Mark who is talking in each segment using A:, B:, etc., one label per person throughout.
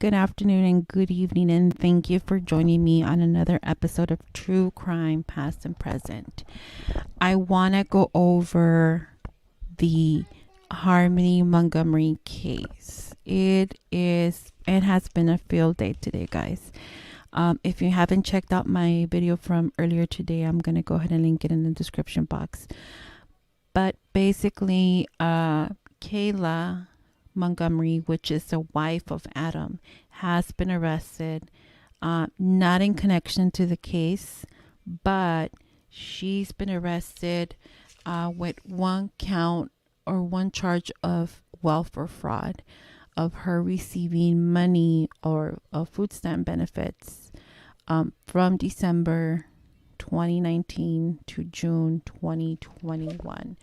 A: good afternoon, and good evening, and thank you for joining me on another episode of True Crime Past and Present. I want to go over the Harmony Montgomery case. It has been a field day today, guys. If you haven't checked out my video from earlier today, I'm going to go ahead and link it in the description box. But basically, Kayla Montgomery, which is the wife of Adam, has been arrested, not in connection to the case, but she's been arrested with one count or one charge of welfare fraud, of her receiving money or food stamp benefits from December 2019 to June 2021.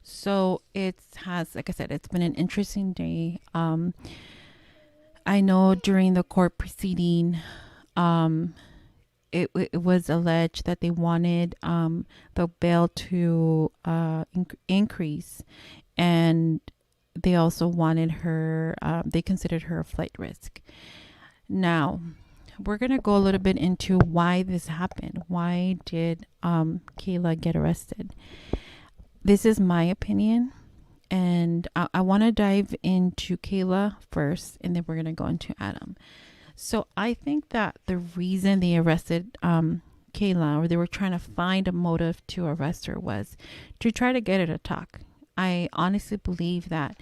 A: So like I said, it's been an interesting day. I know during the court proceeding, it was alleged that they wanted the bail to increase, and they also wanted her, they considered her a flight risk. Now, we're going to go a little bit into why this happened. Why did Kayla get arrested? This is my opinion, and I want to dive into Kayla first, and then we're going to go into Adam. So I think that the reason they arrested Kayla, or they were trying to find a motive to arrest her, was to try to get her to talk. I honestly believe that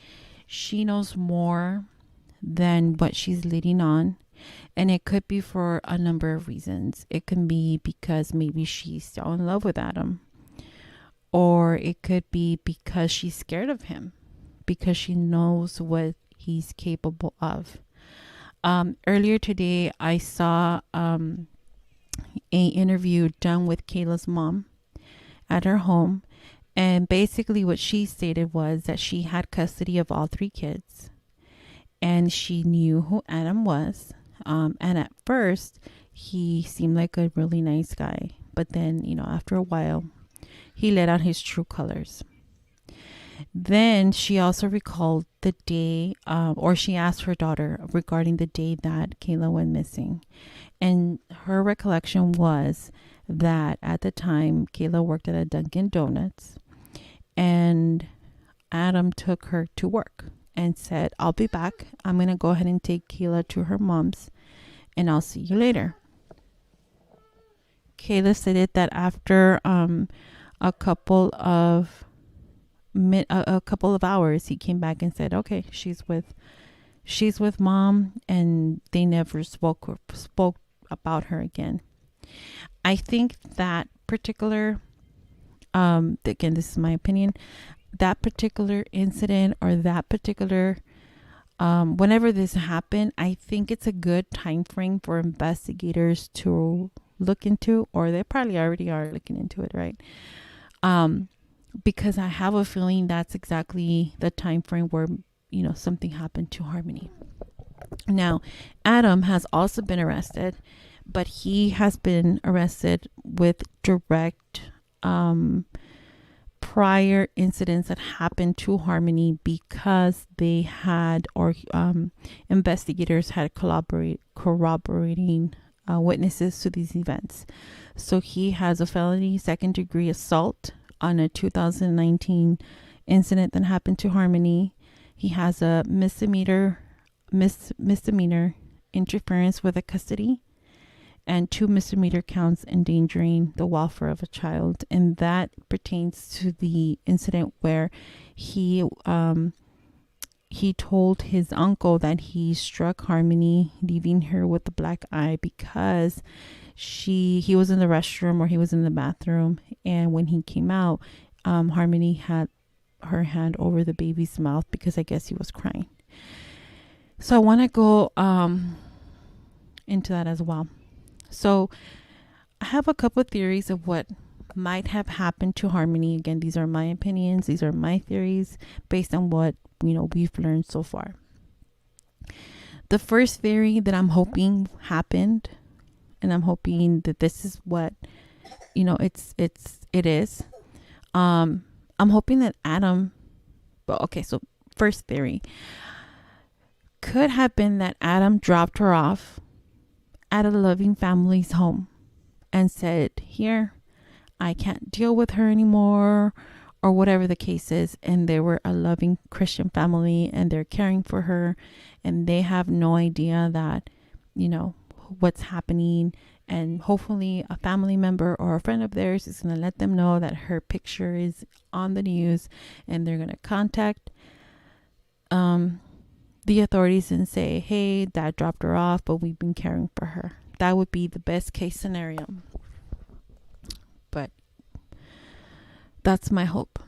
A: she knows more than what she's leading on. And it could be for a number of reasons. It can be because maybe she's still in love with Adam. Or it could be because she's scared of him, because she knows what he's capable of. Earlier today, I saw an interview done with Kayla's mom at her home. And basically what she stated was that she had custody of all three kids. And she knew who Adam was. And at first, he seemed like a really nice guy. But then, after a while, he let out his true colors. Then she also recalled the day, or she asked her daughter regarding the day that Kayla went missing. And her recollection was that at the time, Kayla worked at a Dunkin' Donuts. And Adam took her to work and said, "I'll be back. I'm going to go ahead and take Kayla to her mom's, and I'll see you later." Kayla stated that after a couple of hours, he came back and said, "Okay, she's with mom," and they never spoke about her again. I think that particular, again, this is my opinion, that particular incident, or that particular, whenever this happened, I think it's a good time frame for investigators to look into, or they probably already are looking into it, right? Because I have a feeling that's exactly the time frame where, something happened to Harmony. Now, Adam has also been arrested, but he has been arrested with direct prior incidents that happened to Harmony, because they had, or investigators had corroborating witnesses to these events. So he has a felony second-degree assault on a 2019 incident that happened to Harmony. He has a misdemeanor interference with a custody, and 2 misdemeanor counts endangering the welfare of a child. And that pertains to the incident where he told his uncle that he struck Harmony, leaving her with a black eye, because he was in the restroom, or he was in the bathroom, and when he came out, Harmony had her hand over the baby's mouth, because I guess he was crying. So I want to go into that as well. So I have a couple of theories of what might have happened to Harmony. Again, these are my opinions. These are my theories based on what, we've learned so far. The first theory that I'm hoping happened, and I'm hoping that this is what, it is. I'm hoping that Adam, so first theory, could have been that Adam dropped her off at a loving family's home and said, here, I can't deal with her anymore, or whatever the case is. And they were a loving Christian family and they're caring for her, and they have no idea that, what's happening. And hopefully a family member or a friend of theirs is going to let them know that her picture is on the news, and they're going to contact the authorities and say, hey, dad dropped her off, but we've been caring for her. That would be the best case scenario. But that's my hope.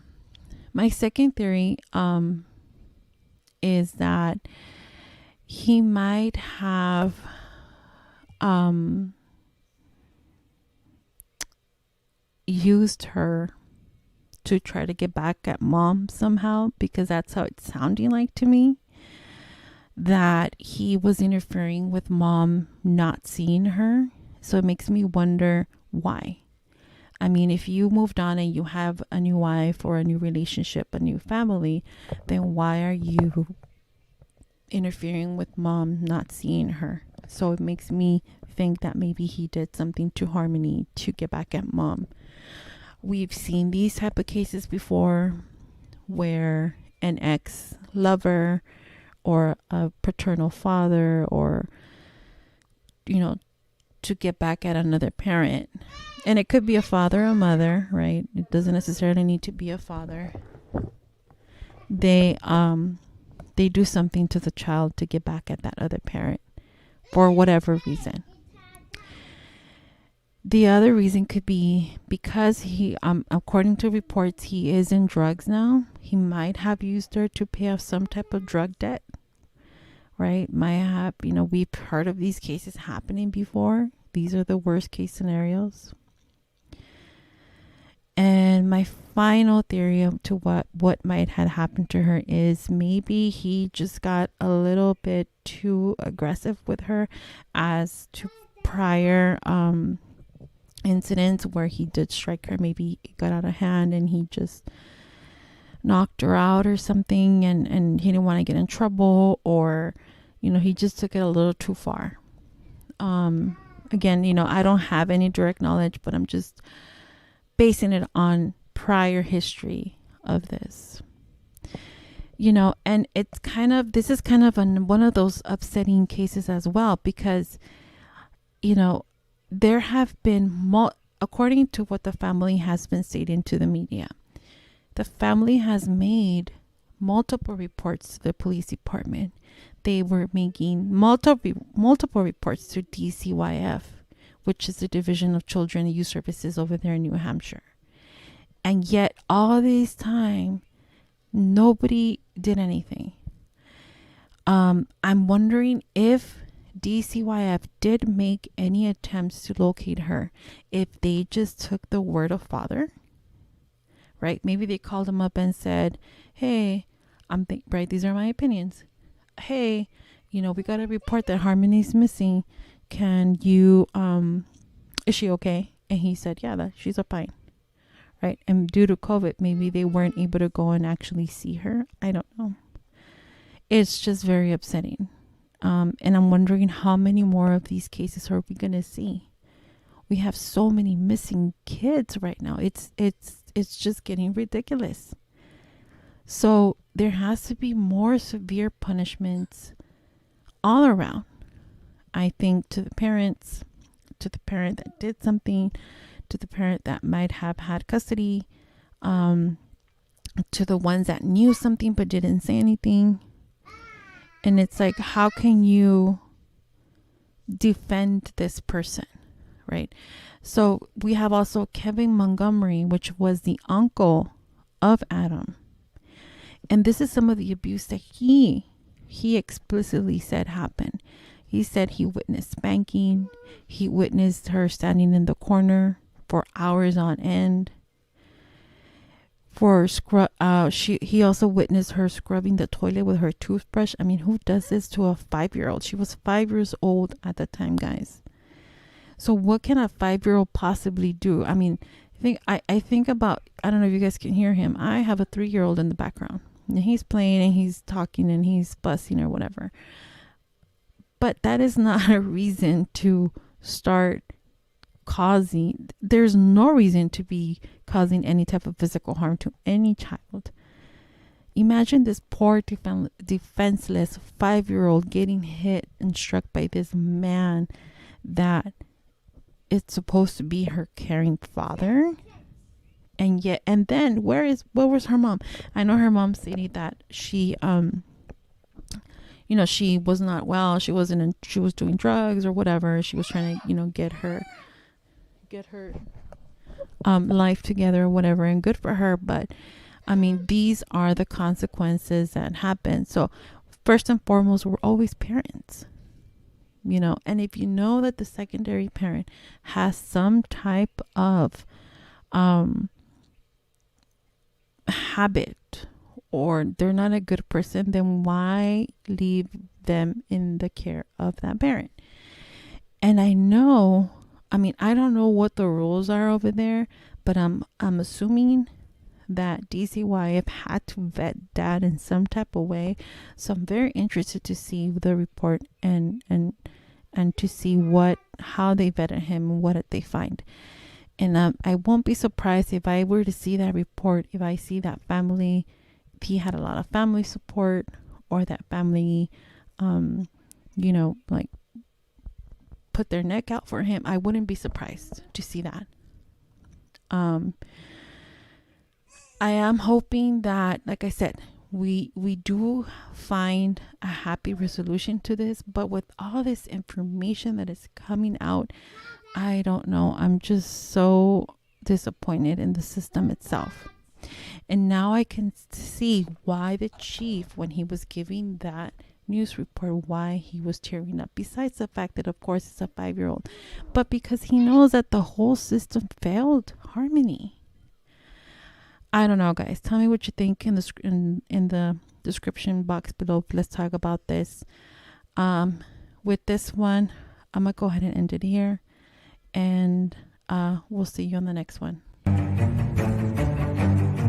A: My second theory is that he might have used her to try to get back at mom somehow, because that's how it's sounding like to me, that he was interfering with mom not seeing her. So it makes me wonder why. I mean, if you moved on and you have a new wife or a new relationship, a new family, then why are you interfering with mom not seeing her? So it makes me think that maybe he did something to Harmony to get back at mom. We've seen these type of cases before where an ex-lover or a paternal father, or, to get back at another parent. And it could be a father or a mother, right? It doesn't necessarily need to be a father. They do something to the child to get back at that other parent for whatever reason. The other reason could be because he, according to reports, he is in drugs now. He might have used her to pay off some type of drug debt, right? Might have, we've heard of these cases happening before. These are the worst case scenarios. And my final theory to what might have happened to her is maybe he just got a little bit too aggressive with her as to prior incidents where he did strike her. Maybe it got out of hand and he just knocked her out or something, and he didn't want to get in trouble, or he just took it a little too far. Again, I don't have any direct knowledge, but I'm just basing it on prior history of this. And this is kind of one of those upsetting cases as well, because there have been, according to what the family has been stating to the media, the family has made multiple reports to the police department. They were making multiple reports to DCYF, which is the Division of Children and Youth Services over there in New Hampshire. And yet all this time, nobody did anything. I'm wondering if DCYF did make any attempts to locate her, if they just took the word of father, right? Maybe they called him up and said, hey, right, these are my opinions. Hey, we got a report that Harmony's missing. Can you, is she okay? And he said, yeah, she's fine. Right. And due to COVID, maybe they weren't able to go and actually see her. I don't know. It's just very upsetting. And I'm wondering how many more of these cases are we going to see? We have so many missing kids right now. It's just getting ridiculous. So there has to be more severe punishments all around. I think to the parents, to the parent that did something, to the parent that might have had custody, to the ones that knew something but didn't say anything. And it's like, how can you defend this person, right? So we have also Kevin Montgomery, which was the uncle of Adam. And this is some of the abuse that he explicitly said happened. He said he witnessed spanking. He witnessed her standing in the corner for hours on end. He also witnessed her scrubbing the toilet with her toothbrush. I mean, who does this to a 5-year-old? She was 5 years old at the time, guys. So what can a 5-year-old possibly do? I mean, I think about, I don't know if you guys can hear him. I have a 3-year-old in the background, and he's playing and he's talking and he's fussing or whatever. But that is not a reason to start causing, there's no reason to be causing any type of physical harm to any child. Imagine this poor defenseless 5-year-old getting hit and struck by this man that it's supposed to be her caring father. And then where was her mom? I know her mom stated that she she was not well. She was doing drugs or whatever. She was trying to, get her life together or whatever, and good for her. But I mean, these are the consequences that happen. So first and foremost, we're always parents, and if you know that the secondary parent has some type of habit, or they're not a good person, then why leave them in the care of that parent? And I don't know what the rules are over there, but I'm assuming that DCYF had to vet dad in some type of way. So I'm very interested to see the report and to see how they vetted him and what did they find. And I won't be surprised if I were to see that report, if I see that family, if he had a lot of family support, or that family, like put their neck out for him. I wouldn't be surprised to see that. I am hoping that, like I said, we do find a happy resolution to this, but with all this information that is coming out, I don't know. I'm just so disappointed in the system itself. And now I can see why the chief, when he was giving that news report, why he was tearing up, besides the fact that of course it's a 5-year-old, but because he knows that the whole system failed Harmony. I don't know, guys. Tell me what you think in the description box below. Let's talk about this. With this one, I'm gonna go ahead and end it here, and we'll see you on the next one.